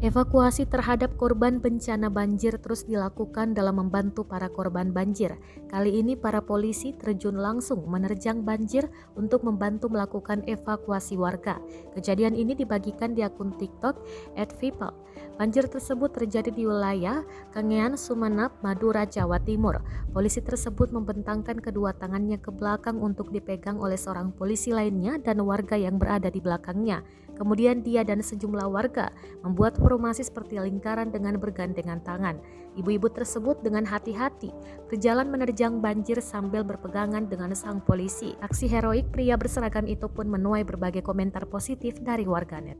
Evakuasi terhadap korban bencana banjir terus dilakukan dalam membantu para korban banjir. Kali ini para polisi terjun langsung menerjang banjir untuk membantu melakukan evakuasi warga. Kejadian ini dibagikan di akun TikTok @people. Banjir tersebut terjadi di wilayah Kangean, Sumeneb, Madura, Jawa Timur. Polisi tersebut membentangkan kedua tangannya ke belakang untuk dipegang oleh seorang polisi lainnya dan warga yang berada di belakangnya. Kemudian dia dan sejumlah warga membuat formasi seperti lingkaran dengan bergandengan tangan. Ibu-ibu tersebut dengan hati-hati berjalan menerjang banjir sambil berpegangan dengan sang polisi. Aksi heroik pria berseragam itu pun menuai berbagai komentar positif dari warganet.